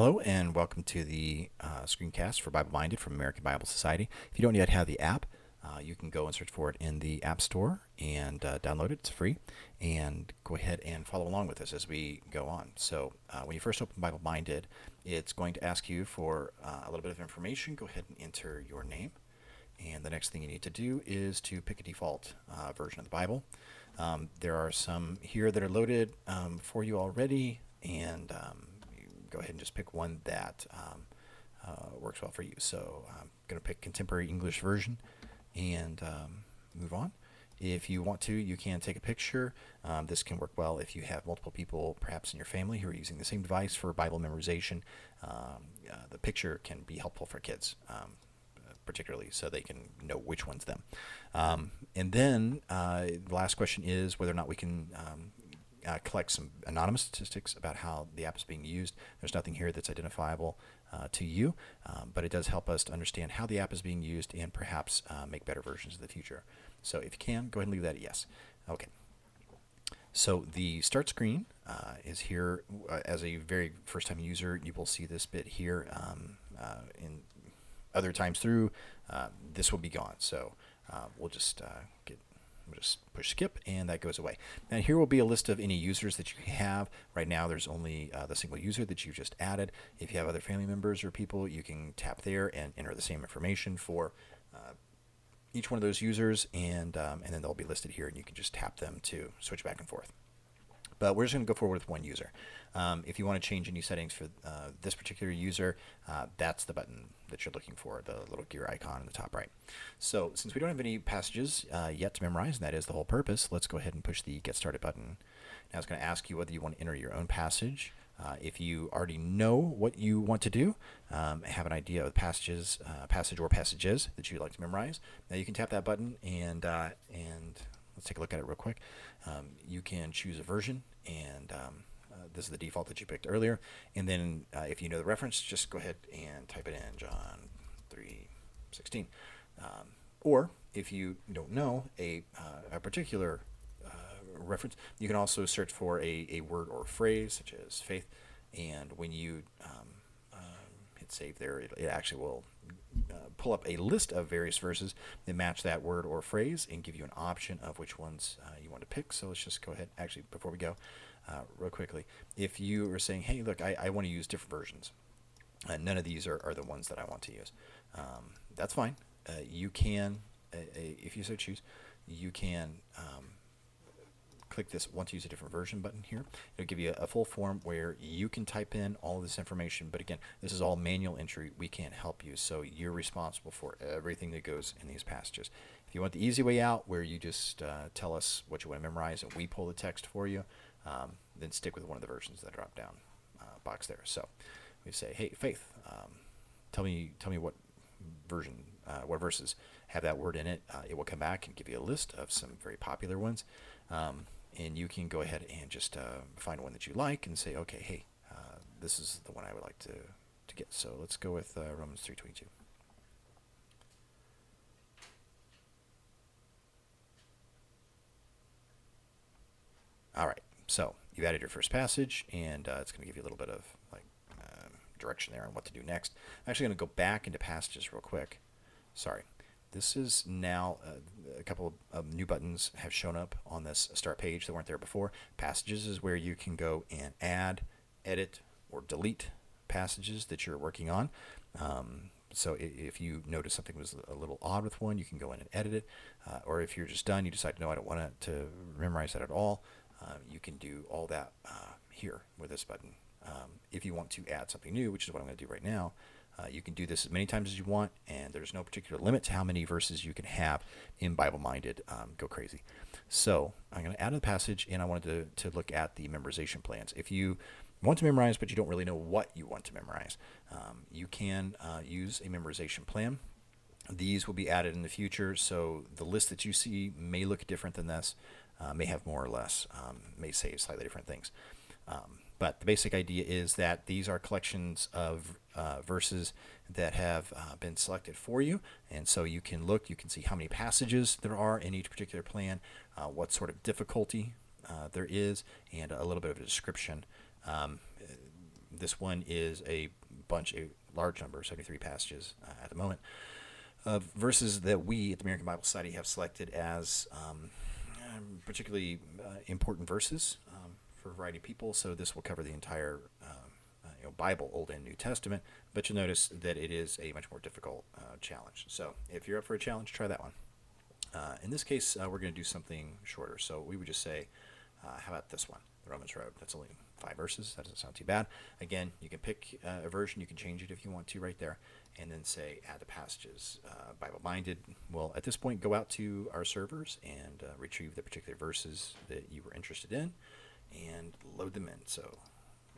Hello and welcome to the screencast for Bible Minded from American Bible Society. If you don't yet have the app, you can go and search for it in the App Store and download it. It's free. And go ahead and follow along with us as we go on. So when you first open Bible Minded, it's going to ask you for a little bit of information. Go ahead and enter your name. And the next thing you need to do is to pick a default version of the Bible. There are some here that are loaded for you already, and go ahead and just pick one that works well for you. So I'm going to pick Contemporary English Version and move on. If you want to, you can take a picture. This can work well if you have multiple people, perhaps in your family, who are using the same device for Bible memorization. The picture can be helpful for kids, particularly so they can know which one's them. And then the last question is whether or not we can collect some anonymous statistics about how the app is being used. There's nothing here that's identifiable to you, but it does help us to understand how the app is being used and perhaps make better versions in the future. So if you can, go ahead and leave that at yes. Okay. So the start screen is here. As a very first time user, you will see this bit here. In other times through, this will be gone. So we'll just push skip, and that goes away. Now here will be a list of any users that you have. Right now there's only the single user that you just added. If you have other family members or people, you can tap there and enter the same information for each one of those users, and then they'll be listed here, and you can just tap them to switch back and forth. But we're just going to go forward with one user. If you want to change any settings for this particular user, that's the button that you're looking for, the little gear icon in the top right. So since we don't have any passages yet to memorize, and that is the whole purpose, let's go ahead and push the Get Started button. Now it's going to ask you whether you want to enter your own passage. If you already know what you want to do, have an idea of passages, passage or passages that you'd like to memorize, now you can tap that button and let's take a look at it real quick. You can choose a version, and this is the default that you picked earlier. And then if you know the reference, just go ahead and type it in, John 3:16. Or if you don't know a particular reference, you can also search for a word or phrase such as faith. And when you hit save there, it actually will pull up a list of various verses that match that word or phrase and give you an option of which ones you want to pick. So let's just go ahead. Actually, before we go, real quickly, if you are saying, hey, look, I want to use different versions, none of these are the ones that I want to use, that's fine. You can, if you so choose, you can click this want to use a different version button here. It'll give you a full form where you can type in all of this information, but again, this is all manual entry. We can't help you, so you're responsible for everything that goes in these passages. If you want the easy way out, where you just tell us what you want to memorize and we pull the text for you, then stick with one of the versions that drop down box there. So we say, hey, Faith, tell me what version, what verses have that word in it. It will come back and give you a list of some very popular ones. And you can go ahead and just find one that you like and say, okay, hey, this is the one I would like to get. So let's go with Romans 3:22. All right, so you added your first passage, and it's going to give you a little bit of direction there on what to do next. I'm actually going to go back into passages real quick. Sorry. This is now a couple of new buttons have shown up on this start page that weren't there before. Passages is where you can go and add, edit, or delete passages that you're working on. So if you notice something was a little odd with one, you can go in and edit it. Or if you're just done, you decide, no, I don't want to memorize that at all, you can do all that here with this button. If you want to add something new, which is what I'm going to do right now, you can do this as many times as you want, and there's no particular limit to how many verses you can have in Bible Minded. Go crazy. So I'm going to add a passage, and I wanted to look at the memorization plans. If you want to memorize, but you don't really know what you want to memorize, you can use a memorization plan. These will be added in the future, so the list that you see may look different than this, may have more or less, may say slightly different things. But the basic idea is that these are collections of verses that have been selected for you. And so you can look, you can see how many passages there are in each particular plan, what sort of difficulty there is, and a little bit of a description. This one is a large number, 73 passages at the moment, of verses that we at the American Bible Society have selected as particularly important verses for a variety of people. So this will cover the entire Bible, Old and New Testament, but you'll notice that it is a much more difficult challenge. So if you're up for a challenge, try that one. In this case, we're going to do something shorter. So we would just say, how about this one, the Romans Road? That's only 5 verses. That doesn't sound too bad. Again, you can pick a version. You can change it if you want to right there, and then say add the passages. Bible-minded will, at this point, go out to our servers and retrieve the particular verses that you were interested in and load them in. So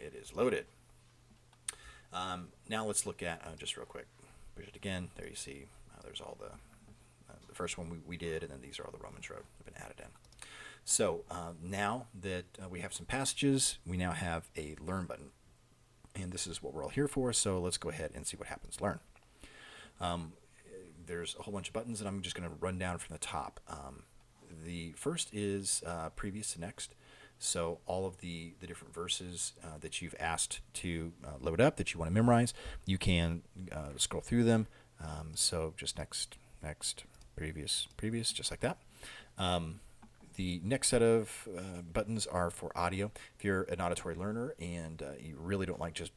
it is loaded. Now let's look at, just real quick, push it again. There you see there's all the first one we did, and then these are all the Romans Road that have been added in. So now that we have some passages, we now have a Learn button. And this is what we're all here for, so let's go ahead and see what happens. Learn. There's a whole bunch of buttons, and I'm just going to run down from the top. The first is previous to next. So all of the different verses that you've asked to load up, that you want to memorize, you can scroll through them. So just next, previous, just like that. The next set of buttons are for audio. If you're an auditory learner and you really don't like just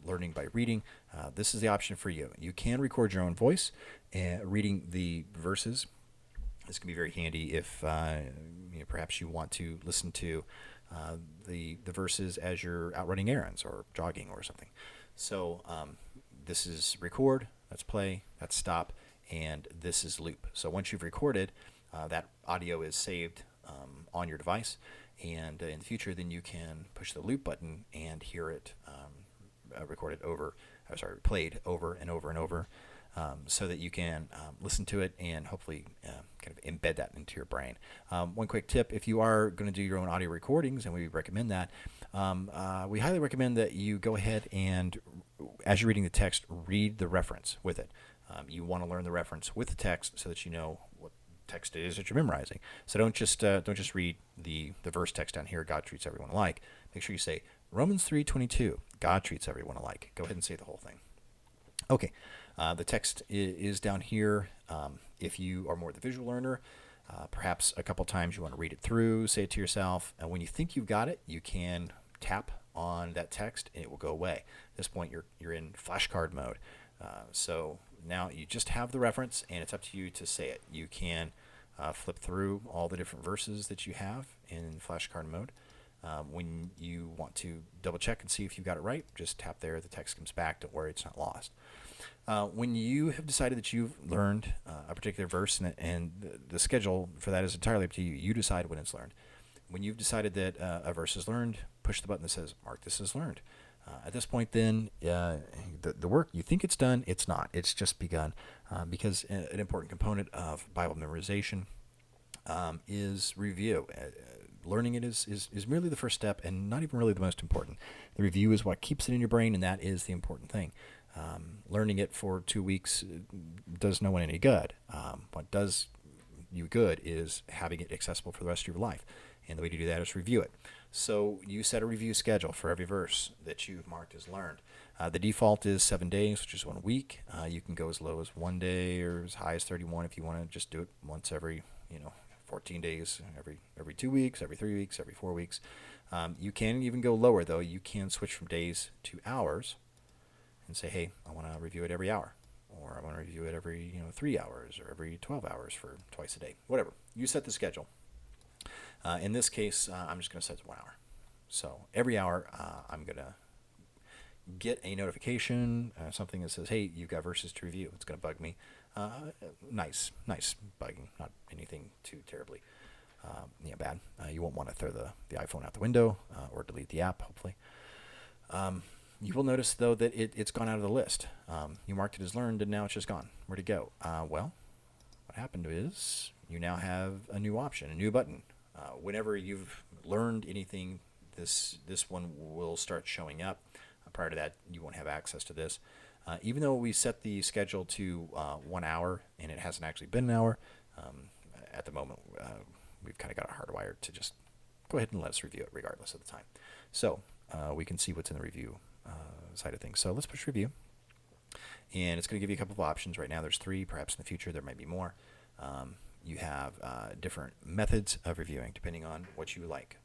learning by reading, this is the option for you. You can record your own voice reading the verses. This can be very handy if perhaps you want to listen to the verses as you're out running errands or jogging or something. So this is record, that's play, that's stop, and this is loop. So once you've recorded, that audio is saved on your device, and in the future then you can push the loop button and hear it played over and over and over, so that you can listen to it and hopefully kind of embed that into your brain. One quick tip: if you are going to do your own audio recordings, and we recommend that, we highly recommend that you go ahead and, as you're reading the text, read the reference with it. You want to learn the reference with the text so that you know what text it is that you're memorizing. So don't just read the verse text down here. God treats everyone alike. Make sure you say Romans 3:22. God treats everyone alike. Go ahead and say the whole thing. Okay, the text is down here. If you are more the visual learner, perhaps a couple times you want to read it through, say it to yourself, and when you think you've got it, you can tap on that text and it will go away. At this point, you're in flashcard mode. So now you just have the reference, and it's up to you to say it. You can flip through all the different verses that you have in flashcard mode. When you want to double check and see if you got it right, just tap there. The text comes back. Don't worry, it's not lost. When you have decided that you've learned a particular verse, and the schedule for that is entirely up to you. You decide when it's learned. When you've decided that a verse is learned, push the button that says, mark this as learned. At this point, then, the work, you think it's done, it's not. It's just begun, because an important component of Bible memorization is review. Learning it is merely the first step and not even really the most important. The review is what keeps it in your brain, and that is the important thing. Learning it for 2 weeks does no one any good. What does you good is having it accessible for the rest of your life. And the way to do that is review it. So you set a review schedule for every verse that you've marked as learned. The default is 7 days, which is 1 week. You can go as low as 1 day or as high as 31 if you want to just do it once every 14 days, every 2 weeks, every 3 weeks, every 4 weeks. You can even go lower, though. You can switch from days to hours and say, hey, I want to review it every hour, or I want to review it every 3 hours, or every 12 hours for twice a day. Whatever. You set the schedule. In this case, I'm just going to set it to 1 hour. So every hour, I'm going to get a notification, something that says, hey, you've got verses to review. It's going to bug me. Nice bugging, not anything too terribly bad. You won't want to throw the iPhone out the window or delete the app, hopefully. You will notice, though, that it's gone out of the list. You marked it as learned, and now it's just gone. Where'd it go? Well, what happened is you now have a new option, a new button. Whenever you've learned anything, this one will start showing up. Prior to that, you won't have access to this. Even though we set the schedule to 1 hour, and it hasn't actually been an hour, at the moment, we've kind of got it hardwired to just go ahead and let us review it regardless of the time. So we can see what's in the review side of things. So let's push review. And it's going to give you a couple of options. Right now there's 3, perhaps in the future there might be more. You have different methods of reviewing depending on what you like.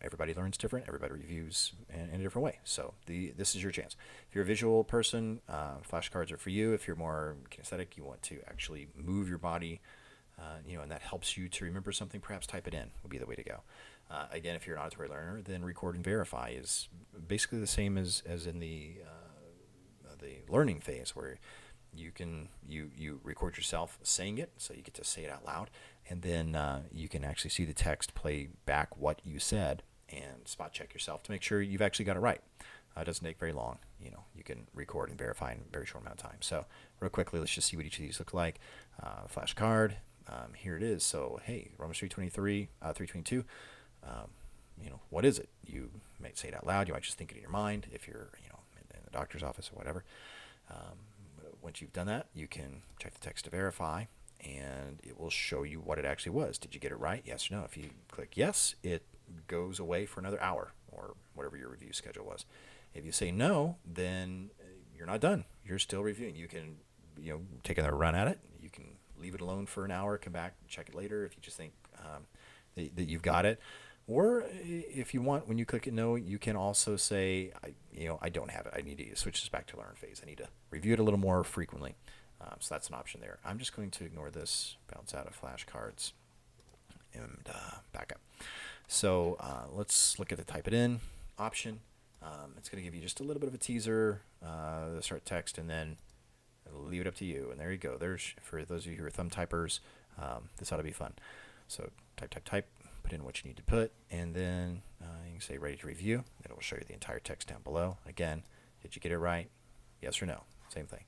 Everybody learns different. Everybody reviews in a different way. So this is your chance. If you're a visual person, flashcards are for you. If you're more kinesthetic, you want to actually move your body, and that helps you to remember something, perhaps type it in would be the way to go. Again, if you're an auditory learner, then record and verify is basically the same as in the learning phase, where you record yourself saying it, so you get to say it out loud, and then you can actually see the text play back what you said and spot check yourself to make sure you've actually got it right. It doesn't take very long. You can record and verify in a very short amount of time. So real quickly, let's just see what each of these look like. Flashcard, here it is. So hey, Romans 3:23, 3:22. What is it? You might say it out loud. You might just think it in your mind if you're in the doctor's office or whatever. Once you've done that, you can check the text to verify, and it will show you what it actually was. Did you get it right? Yes or no. If you click yes, it goes away for another hour or whatever your review schedule was. If you say no, then you're not done. You're still reviewing. You can take another run at it. You can leave it alone for an hour, come back, check it later if you just think that you've got it. Or if you want, when you click no, you can also say, I don't have it. I need to switch this back to learn phase. I need to review it a little more frequently. So that's an option there. I'm just going to ignore this, bounce out of flashcards, and back up. So let's look at the type it in option. It's going to give you just a little bit of a teaser, the start text, and then leave it up to you. And there you go. There's, for those of you who are thumb typers, this ought to be fun. So type. Put in what you need to put, and then you can say ready to review. It will show you the entire text down below. Again, did you get it right? Yes or no? Same thing.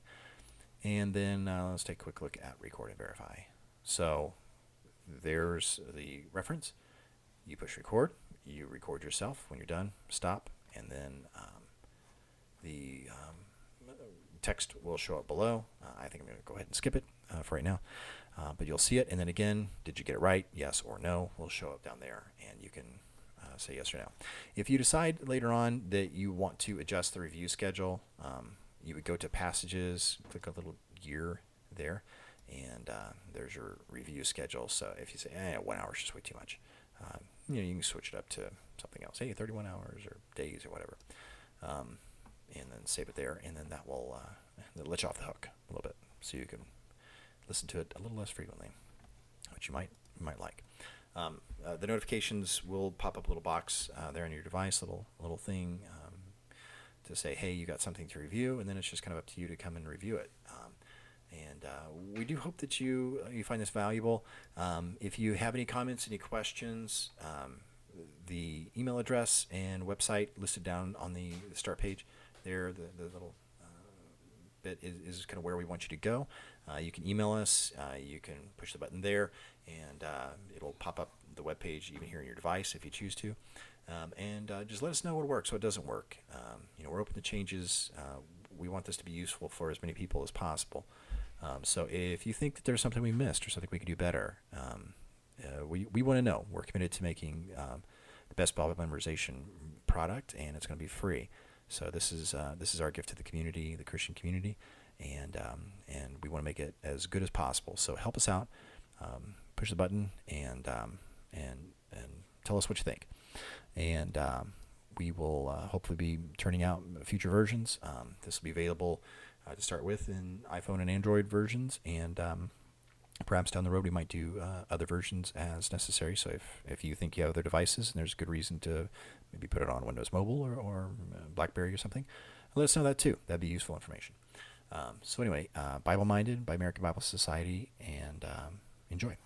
And then let's take a quick look at record and verify. So there's the reference. You push record. You record yourself. When you're done, stop, and then the text will show up below. I think I'm going to go ahead and skip it for right now. But you'll see it, and then again, did you get it right? Yes or no will show up down there, and you can say yes or no. If you decide later on that you want to adjust the review schedule, you would go to passages, click a little gear there, and there's your review schedule. So if you say, 1 hour is just way too much, you can switch it up to something else. Hey, 31 hours or days or whatever, and then save it there, and then that will let you off the hook a little bit, so you can listen to it a little less frequently, which you might like. The notifications will pop up a little box there on your device, little thing to say, hey, you got something to review, and then it's just kind of up to you to come and review it. And we do hope that you find this valuable. If you have any comments, any questions, the email address and website listed down on the start page there, the little bit is kind of where we want you to go. You can email us. You can push the button there, and it'll pop up the web page even here on your device if you choose to. And just let us know what works, what doesn't work. We're open to changes. We want this to be useful for as many people as possible. So if you think that there's something we missed or something we could do better, we want to know. We're committed to making the best Bible memorization product, and it's going to be free. So this is our gift to the community, the Christian community, and we want to make it as good as possible. So help us out, push the button, and tell us what you think. And we will hopefully be turning out future versions. This will be available to start with in iPhone and Android versions, and perhaps down the road we might do other versions as necessary. So if you think you have other devices and there's a good reason to maybe put it on Windows Mobile or BlackBerry or something, let us know that too. That'd be useful information. So anyway, Bible Minded by American Bible Society, and enjoy.